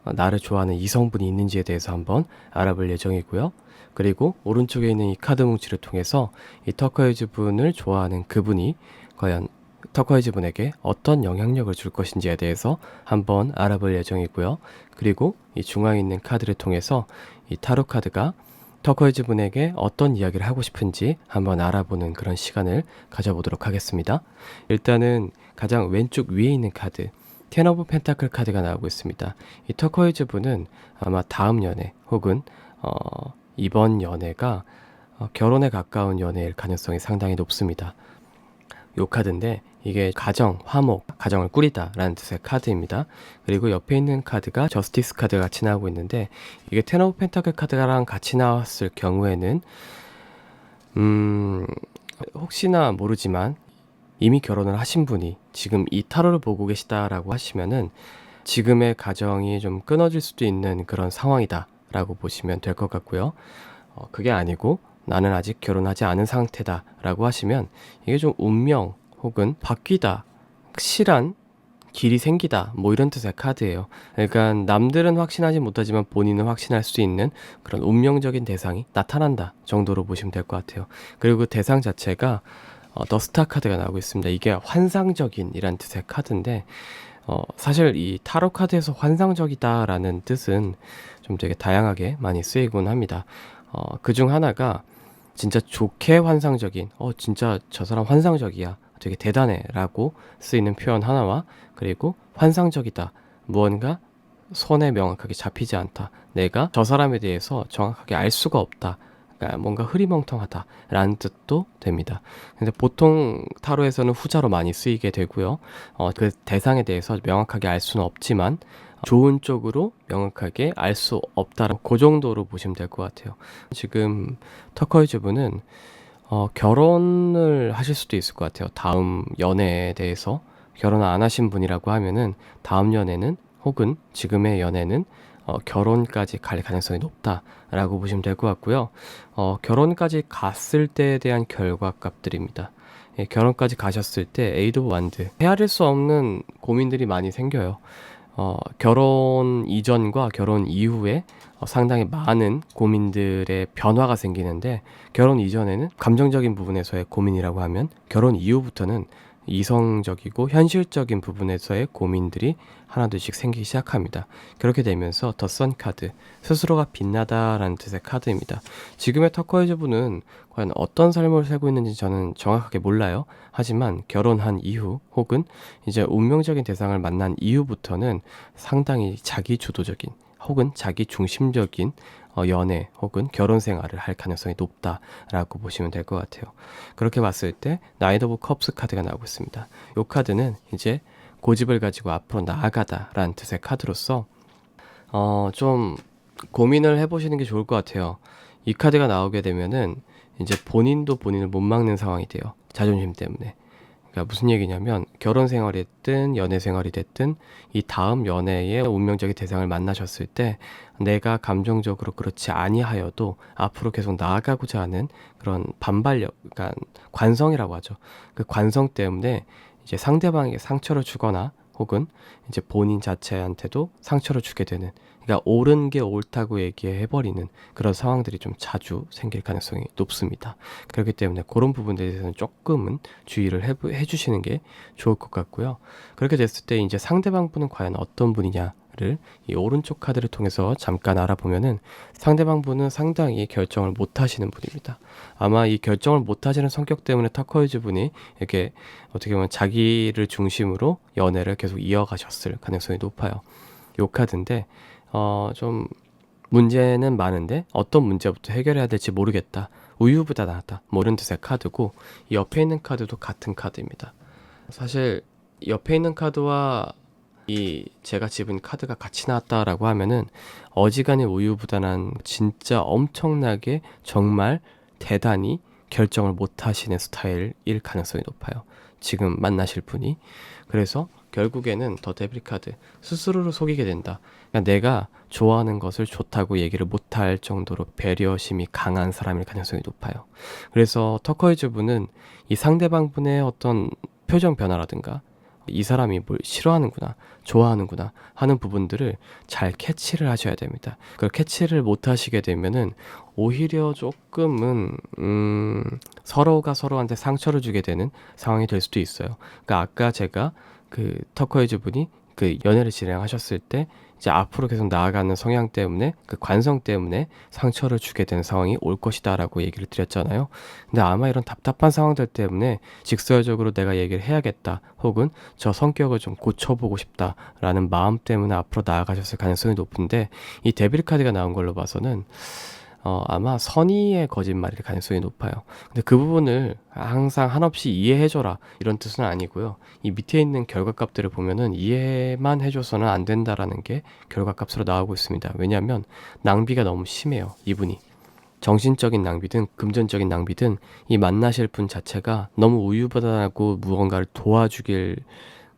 나를 좋아하는 이성분이 있는지에 대해서 한번 알아볼 예정이고요. 그리고 오른쪽에 있는 이 카드 뭉치를 통해서 이 터코이즈 분을 좋아하는 그분이 과연 터코이즈 분에게 어떤 영향력을 줄 것인지에 대해서 한번 알아볼 예정이고요. 그리고 이 중앙에 있는 카드를 통해서 이 타로 카드가 터코이즈 분에게 어떤 이야기를 하고 싶은지 한번 알아보는 그런 시간을 가져보도록 하겠습니다. 일단은 가장 왼쪽 위에 있는 카드, 텐 오브 펜타클 카드가 나오고 있습니다. 이 터코이즈 분은 아마 다음 연애 혹은 이번 연애가 결혼에 가까운 연애일 가능성이 상당히 높습니다. 요 카드인데 이게 가정, 화목, 가정을 꾸리다 라는 뜻의 카드입니다. 그리고 옆에 있는 카드가 저스티스 카드가 같이 나오고 있는데 이게 텐 오브 펜타클 카드랑 같이 나왔을 경우에는 혹시나 모르지만 이미 결혼을 하신 분이 지금 이 타로를 보고 계시다라고 하시면은 지금의 가정이 좀 끊어질 수도 있는 그런 상황이다 라고 보시면 될 것 같고요. 그게 아니고 나는 아직 결혼하지 않은 상태다 라고 하시면 이게 좀 운명 혹은 바뀌다, 확실한 길이 생기다 뭐 이런 뜻의 카드예요. 그러니까 남들은 확신하지 못하지만 본인은 확신할 수 있는 그런 운명적인 대상이 나타난다 정도로 보시면 될 것 같아요. 그리고 그 대상 자체가 더 스타 카드가 나오고 있습니다. 이게 환상적인 이란 뜻의 카드인데 사실 이 타로 카드에서 환상적이다라는 뜻은 좀 되게 다양하게 많이 쓰이곤 합니다. 그중 하나가 진짜 좋게 환상적인 진짜 저 사람 환상적이야 되게 대단해 라고 쓰이는 표현 하나와 그리고 환상적이다 무언가 손에 명확하게 잡히지 않다 내가 저 사람에 대해서 정확하게 알 수가 없다 그러니까 뭔가 흐리멍텅하다 라는 뜻도 됩니다. 근데 보통 타로에서는 후자로 많이 쓰이게 되고요. 그 대상에 대해서 명확하게 알 수는 없지만 좋은 쪽으로 명확하게 알 수 없다라고 그 정도로 보시면 될 것 같아요. 지금 터코이즈 분은 결혼을 하실 수도 있을 것 같아요. 다음 연애에 대해서 결혼 안 하신 분이라고 하면은 다음 연애는 혹은 지금의 연애는 결혼까지 갈 가능성이 높다라고 보시면 될 것 같고요. 결혼까지 갔을 때에 대한 결과값들입니다. 예, 결혼까지 가셨을 때 에이드 오브 완드 헤아릴 수 없는 고민들이 많이 생겨요. 결혼 이전과 결혼 이후에 상당히 많은 고민들의 변화가 생기는데 결혼 이전에는 감정적인 부분에서의 고민이라고 하면 결혼 이후부터는 이성적이고 현실적인 부분에서의 고민들이 하나둘씩 생기기 시작합니다. 그렇게 되면서 더 선 카드, 스스로가 빛나다라는 뜻의 카드입니다. 지금의 터코이즈 분은 과연 어떤 삶을 살고 있는지 저는 정확하게 몰라요. 하지만 결혼한 이후 혹은 이제 운명적인 대상을 만난 이후부터는 상당히 자기 주도적인 혹은 자기 중심적인 연애 혹은 결혼 생활을 할 가능성이 높다라고 보시면 될 것 같아요. 그렇게 봤을 때 나이트 오브 컵스 카드가 나오고 있습니다. 이 카드는 이제 고집을 가지고 앞으로 나아가다라는 뜻의 카드로서 좀 고민을 해보시는 게 좋을 것 같아요. 이 카드가 나오게 되면은 이제 본인도 본인을 못 막는 상황이 돼요. 자존심 때문에. 그러니까 무슨 얘기냐면 결혼 생활이 됐든 연애 생활이 됐든 이 다음 연애의 운명적인 대상을 만나셨을 때 내가 감정적으로 그렇지 아니하여도 앞으로 계속 나아가고자 하는 그런 반발력, 그러니까 관성이라고 하죠. 그 관성 때문에 이제 상대방에게 상처를 주거나 혹은 이제 본인 자체한테도 상처를 주게 되는 그러니까 옳은 게 옳다고 얘기해버리는 그런 상황들이 좀 자주 생길 가능성이 높습니다. 그렇기 때문에 그런 부분들에 대해서는 조금은 주의를 해주시는 게 좋을 것 같고요. 그렇게 됐을 때 이제 상대방 분은 과연 어떤 분이냐를 카드를 이 오른쪽 카드를 통해서 잠깐 알아보면은 상대방 분은 상당히 결정을 못 하시는 분입니다. 아마 이 결정을 못 하시는 성격 때문에 터커이즈 분이 이렇게 어떻게 보면 자기를 중심으로 연애를 계속 이어가셨을 가능성이 높아요. 요 카드인데 좀 문제는 많은데 어떤 문제부터 해결해야 될지 모르겠다. 우유부단 나왔다. 뭐 이런 뜻의 카드고, 이 옆에 있는 카드도 같은 카드입니다. 사실 옆에 있는 카드와 이 제가 집은 카드가 같이 나왔다라고 하면은 어지간히 우유부단한, 진짜 엄청나게 정말 대단히 결정을 못 하시는 스타일일 가능성이 높아요. 지금 만나실 분이. 그래서 결국에는 더 데빌 카드, 스스로를 속이게 된다. 그러니까 내가 좋아하는 것을 좋다고 얘기를 못할 정도로 배려심이 강한 사람일 가능성이 높아요. 그래서 터커이즈 분은 이 상대방 분의 어떤 표정 변화라든가 이 사람이 뭘 싫어하는구나, 좋아하는구나 하는 부분들을 잘 캐치를 하셔야 됩니다. 그걸 캐치를 못 하시게 되면은 오히려 조금은 서로가 서로한테 상처를 주게 되는 상황이 될 수도 있어요. 그러니까 아까 제가 그 터커이즈 분이 그 연애를 진행하셨을 때 이제 앞으로 계속 나아가는 성향 때문에, 그 관성 때문에 상처를 주게 되는 상황이 올 것이다라고 얘기를 드렸잖아요. 근데 아마 이런 답답한 상황들 때문에 직설적으로 내가 얘기를 해야겠다, 혹은 저 성격을 좀 고쳐보고 싶다라는 마음 때문에 앞으로 나아가셨을 가능성이 높은데, 이 데빌 카드가 나온 걸로 봐서는 아마 선의의 거짓말일 가능성이 높아요. 근데 그 부분을 항상 한없이 이해해줘라 이런 뜻은 아니고요. 이 밑에 있는 결과값들을 보면은 이해만 해줘서는 안 된다라는 게 결과값으로 나오고 있습니다. 왜냐하면 낭비가 너무 심해요, 이분이. 정신적인 낭비든 금전적인 낭비든 이 만나실 분 자체가 너무 우유부단하고 무언가를 도와주길,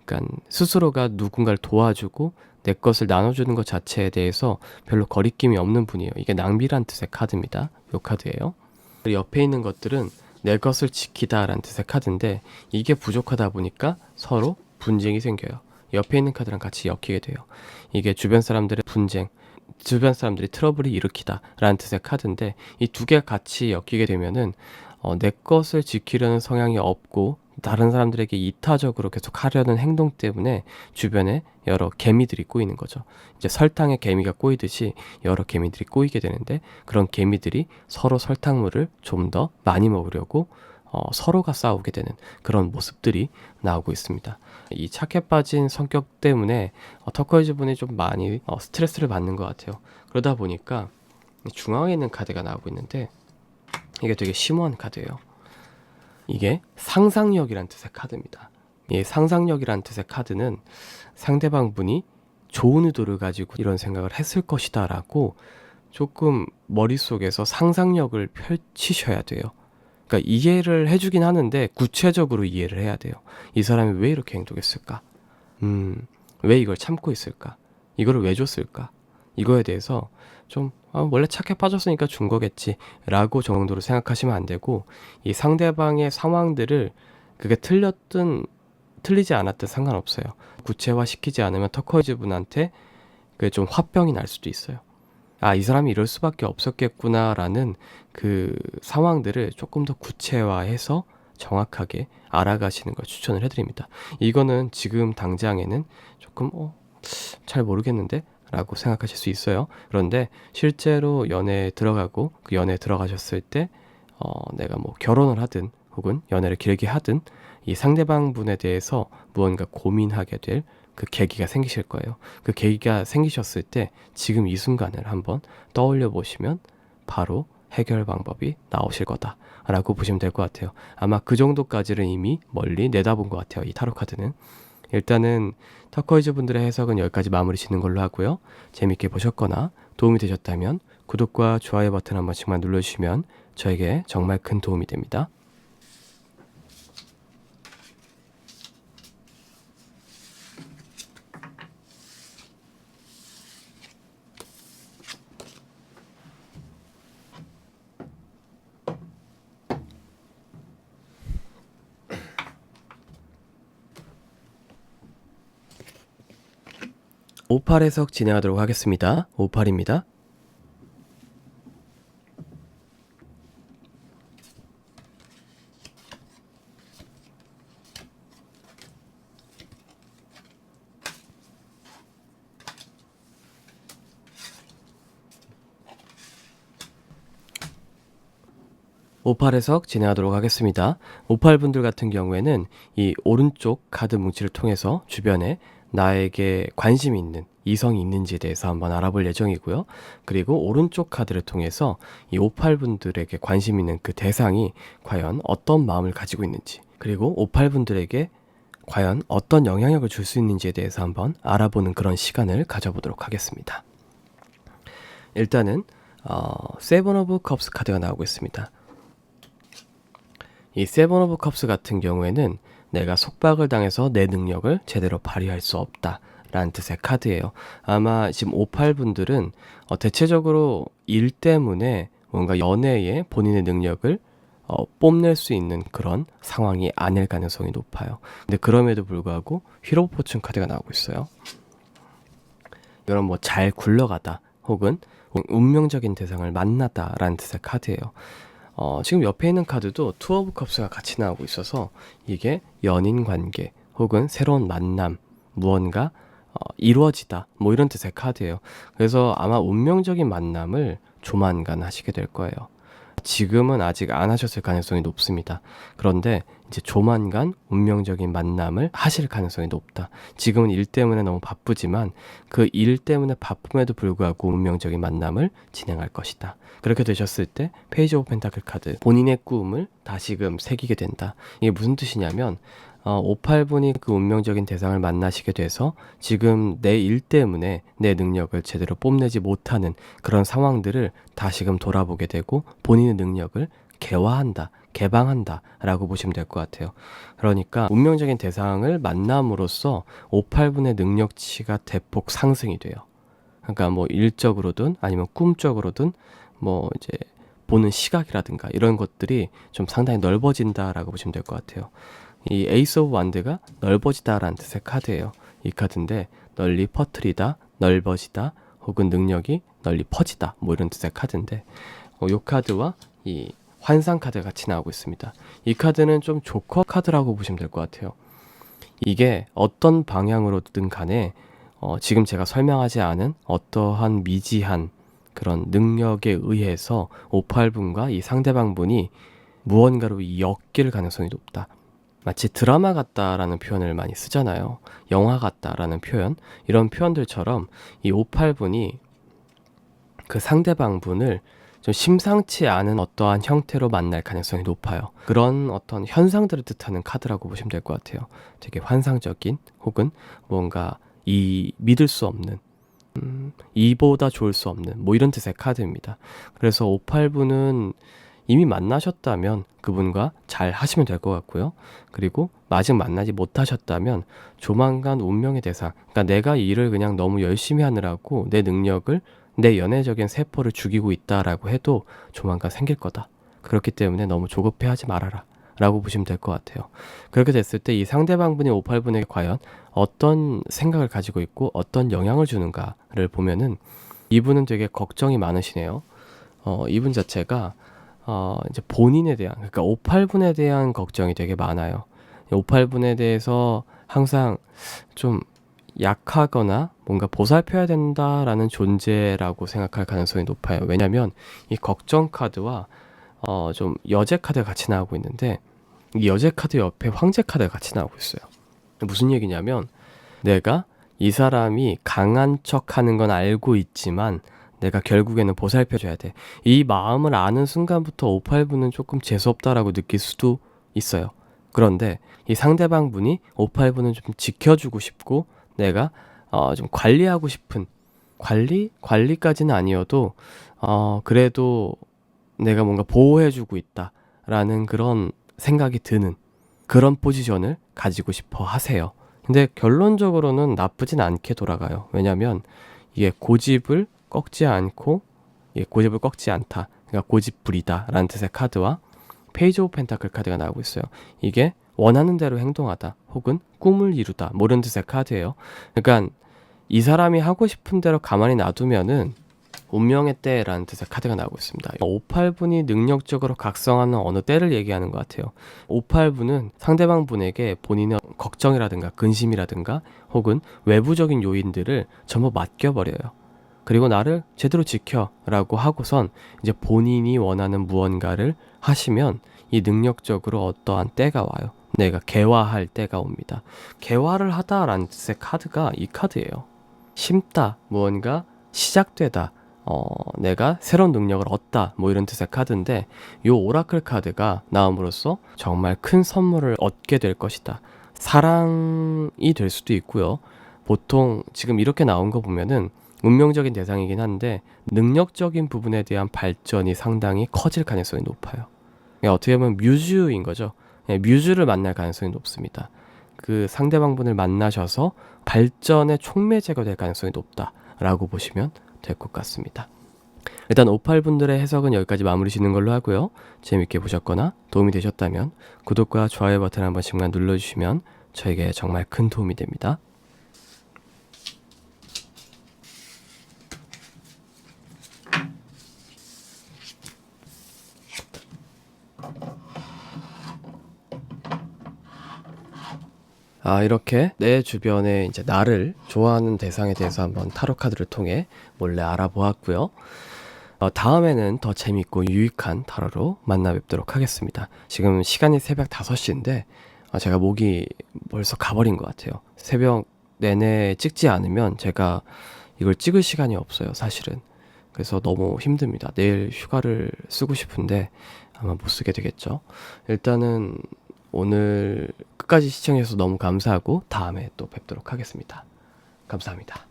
그러니까 스스로가 누군가를 도와주고 내 것을 나눠주는 것 자체에 대해서 별로 거리낌이 없는 분이에요. 이게 낭비란 뜻의 카드입니다. 요 카드예요. 그리고 옆에 있는 것들은 내 것을 지키다 라는 뜻의 카드인데, 이게 부족하다 보니까 서로 분쟁이 생겨요. 옆에 있는 카드랑 같이 엮이게 돼요. 이게 주변 사람들의 분쟁, 주변 사람들이 트러블이 일으키다 라는 뜻의 카드인데, 이 두 개가 같이 엮이게 되면은 내 것을 지키려는 성향이 없고 다른 사람들에게 이타적으로 계속 하려는 행동 때문에 주변에 여러 개미들이 꼬이는 거죠. 이제 설탕에 개미가 꼬이듯이 여러 개미들이 꼬이게 되는데, 그런 개미들이 서로 설탕물을 좀 더 많이 먹으려고 서로가 싸우게 되는 그런 모습들이 나오고 있습니다. 이 착해 빠진 성격 때문에 터커이즈 분이 좀 많이 스트레스를 받는 것 같아요. 그러다 보니까 중앙에 있는 카드가 나오고 있는데, 이게 되게 심오한 카드예요. 이게 상상력이란 뜻의 카드입니다. 이 상상력이란 뜻의 카드는 상대방 분이 좋은 의도를 가지고 이런 생각을 했을 것이다 라고 조금 머릿속에서 상상력을 펼치셔야 돼요. 그러니까 이해를 해주긴 하는데 구체적으로 이해를 해야 돼요. 이 사람이 왜 이렇게 행동했을까? 왜 이걸 참고 있을까? 이거를 왜 줬을까? 이거에 대해서 좀 원래 착해 빠졌으니까 준 거겠지 라고 정도로 생각하시면 안 되고, 이 상대방의 상황들을 그게 틀렸든 틀리지 않았든 상관없어요. 구체화 시키지 않으면 터커이즈 분한테 그게 좀 화병이 날 수도 있어요. 아, 이 사람이 이럴 수밖에 없었겠구나라는 그 상황들을 조금 더 구체화해서 정확하게 알아가시는 걸 추천을 해드립니다. 이거는 지금 당장에는 조금 잘 모르겠는데 라고 생각하실 수 있어요. 그런데 실제로 연애에 들어가고 그 연애에 들어가셨을 때 내가 뭐 결혼을 하든 혹은 연애를 길게 하든 이 상대방 분에 대해서 무언가 고민하게 될 그 계기가 생기실 거예요. 그 계기가 생기셨을 때 지금 이 순간을 한번 떠올려 보시면 바로 해결 방법이 나오실 거다라고 보시면 될 것 같아요. 아마 그 정도까지는 이미 멀리 내다본 것 같아요, 이 타로 카드는. 일단은 터커이즈 분들의 해석은 여기까지 마무리 짓는 걸로 하고요. 재밌게 보셨거나 도움이 되셨다면 구독과 좋아요 버튼 한 번씩만 눌러주시면 저에게 정말 큰 도움이 됩니다. 오팔 해석 진행하도록 하겠습니다. 오팔입니다. 58 해석 진행하도록 하겠습니다. 58분들 같은 경우에는 이 오른쪽 카드 뭉치를 통해서 주변에 나에게 관심이 있는 이성이 있는지에 대해서 한번 알아볼 예정이고요. 그리고 오른쪽 카드를 통해서 이 58분들에게 관심 있는 그 대상이 과연 어떤 마음을 가지고 있는지, 그리고 58분들에게 과연 어떤 영향력을 줄 수 있는지에 대해서 한번 알아보는 그런 시간을 가져보도록 하겠습니다. 일단은 세븐 오브 컵스 카드가 나오고 있습니다. 이 세븐 오브 컵스 같은 경우에는 내가 속박을 당해서 내 능력을 제대로 발휘할 수 없다 라는 뜻의 카드예요. 아마 지금 58분들은 대체적으로 일 때문에 뭔가 연애에 본인의 능력을 뽐낼 수 있는 그런 상황이 아닐 가능성이 높아요. 근데 그럼에도 불구하고 휠 오브 포춘 카드가 나오고 있어요. 이런 뭐 잘 굴러가다 혹은 운명적인 대상을 만났다 라는 뜻의 카드예요. 지금 옆에 있는 카드도 투 오브 컵스가 같이 나오고 있어서 이게 연인 관계 혹은 새로운 만남, 무언가 이루어지다 뭐 이런 뜻의 카드예요. 그래서 아마 운명적인 만남을 조만간 하시게 될 거예요. 지금은 아직 안 하셨을 가능성이 높습니다. 그런데 이제 조만간 운명적인 만남을 하실 가능성이 높다. 지금은 일 때문에 너무 바쁘지만 그 일 때문에 바쁨에도 불구하고 운명적인 만남을 진행할 것이다. 그렇게 되셨을 때 페이지 오브 펜타클 카드, 본인의 꿈을 다시금 새기게 된다. 이게 무슨 뜻이냐면 58분이 그 운명적인 대상을 만나시게 돼서 지금 내 일 때문에 내 능력을 제대로 뽐내지 못하는 그런 상황들을 다시금 돌아보게 되고 본인의 능력을 개화한다, 개방한다 라고 보시면 될 것 같아요. 그러니까 운명적인 대상을 만남으로써 58분의 능력치가 대폭 상승이 돼요. 그러니까 뭐 일적으로든 아니면 꿈적으로든 뭐 이제 보는 시각이라든가 이런 것들이 좀 상당히 넓어진다라고 보시면 될 것 같아요. 이 에이스 오브 완드가 넓어지다라는 뜻의 카드예요. 이 카드인데 널리 퍼뜨리다, 넓어지다, 혹은 능력이 널리 퍼지다 뭐 이런 뜻의 카드인데 이 카드와 이 환상 카드가 같이 나오고 있습니다. 이 카드는 좀 조커 카드라고 보시면 될 것 같아요. 이게 어떤 방향으로든 간에 지금 제가 설명하지 않은 어떠한 미지한 그런 능력에 의해서 58분과 이 상대방분이 무언가로 엮일 가능성이 높다. 마치 드라마 같다라는 표현을 많이 쓰잖아요. 영화 같다라는 표현. 이런 표현들처럼 이 58분이 그 상대방분을 좀 심상치 않은 어떠한 형태로 만날 가능성이 높아요. 그런 어떤 현상들을 뜻하는 카드라고 보시면 될 것 같아요. 되게 환상적인 혹은 뭔가 믿을 수 없는 이보다 좋을 수 없는 뭐 이런 뜻의 카드입니다. 그래서 58분은 이미 만나셨다면 그분과 잘 하시면 될 것 같고요. 그리고 아직 만나지 못하셨다면 조만간 운명의 대상, 그러니까 내가 이 일을 그냥 너무 열심히 하느라고 내 능력을, 내 연애적인 세포를 죽이고 있다라고 해도 조만간 생길 거다. 그렇기 때문에 너무 조급해하지 말아라 라고 보시면 될 것 같아요. 그렇게 됐을 때 이 상대방분이 58분에게 과연 어떤 생각을 가지고 있고 어떤 영향을 주는가를 보면은 이분은 되게 걱정이 많으시네요. 이분 자체가 이제 본인에 대한, 그러니까 58분에 대한 걱정이 되게 많아요. 58분에 대해서 항상 좀 약하거나 뭔가 보살펴야 된다라는 존재라고 생각할 가능성이 높아요. 왜냐면 이 걱정 카드와 좀 여제 카드가 같이 나오고 있는데 이 여제 카드 옆에 황제 카드가 같이 나오고 있어요. 무슨 얘기냐면 내가 이 사람이 강한 척 하는 건 알고 있지만 내가 결국에는 보살펴줘야 돼. 이 마음을 아는 순간부터 58분은 조금 재수없다라고 느낄 수도 있어요. 그런데 이 상대방 분이 58분은 좀 지켜주고 싶고 내가 좀 관리하고 싶은 관리까지는 아니어도 그래도 내가 뭔가 보호해주고 있다라는 그런 생각이 드는 그런 포지션을 가지고 싶어 하세요. 근데 결론적으로는 나쁘진 않게 돌아가요. 왜냐면 이게 고집을 꺾지 않고 고집을 꺾지 않다. 그러니까 고집부리다 라는 뜻의 카드와 페이지 오브 펜타클 카드가 나오고 있어요. 이게 원하는 대로 행동하다 혹은 꿈을 이루다 뭐 이런 뜻의 카드예요. 그러니까 이 사람이 하고 싶은 대로 가만히 놔두면은 운명의 때라는 뜻의 카드가 나오고 있습니다. 58분이 능력적으로 각성하는 어느 때를 얘기하는 것 같아요. 58분은 상대방 분에게 본인의 걱정이라든가 근심이라든가 혹은 외부적인 요인들을 전부 맡겨버려요. 그리고 나를 제대로 지켜라고 하고선 이제 본인이 원하는 무언가를 하시면 이 능력적으로 어떠한 때가 와요. 내가 개화할 때가 옵니다. 개화를 하다라는 뜻의 카드가 이 카드예요. 심다, 무언가 시작되다, 내가 새로운 능력을 얻다, 뭐 이런 뜻의 카드인데, 요 오라클 카드가 나옴으로써 정말 큰 선물을 얻게 될 것이다. 사랑이 될 수도 있고요. 보통 지금 이렇게 나온 거 보면은 운명적인 대상이긴 한데 능력적인 부분에 대한 발전이 상당히 커질 가능성이 높아요. 어떻게 보면 뮤즈인 거죠. 뮤즈를 만날 가능성이 높습니다. 그 상대방분을 만나셔서 발전의 촉매제가 될 가능성이 높다라고 보시면 될 것 같습니다. 일단 58분들의 해석은 여기까지 마무리 짓는 걸로 하고요. 재밌게 보셨거나 도움이 되셨다면 구독과 좋아요 버튼 한 번씩만 눌러주시면 저에게 정말 큰 도움이 됩니다. 이렇게 내 주변에 이제 나를 좋아하는 대상에 대해서 한번 타로 카드를 통해 몰래 알아보았고요. 다음에는 더 재밌고 유익한 타로로 만나 뵙도록 하겠습니다. 지금 시간이 새벽 5시인데 제가 목이 벌써 가버린 것 같아요. 새벽 내내 찍지 않으면 제가 이걸 찍을 시간이 없어요, 사실은. 그래서 너무 힘듭니다. 내일 휴가를 쓰고 싶은데 아마 못 쓰게 되겠죠. 일단은 오늘 끝까지 시청해주셔서 너무 감사하고 다음에 또 뵙도록 하겠습니다. 감사합니다.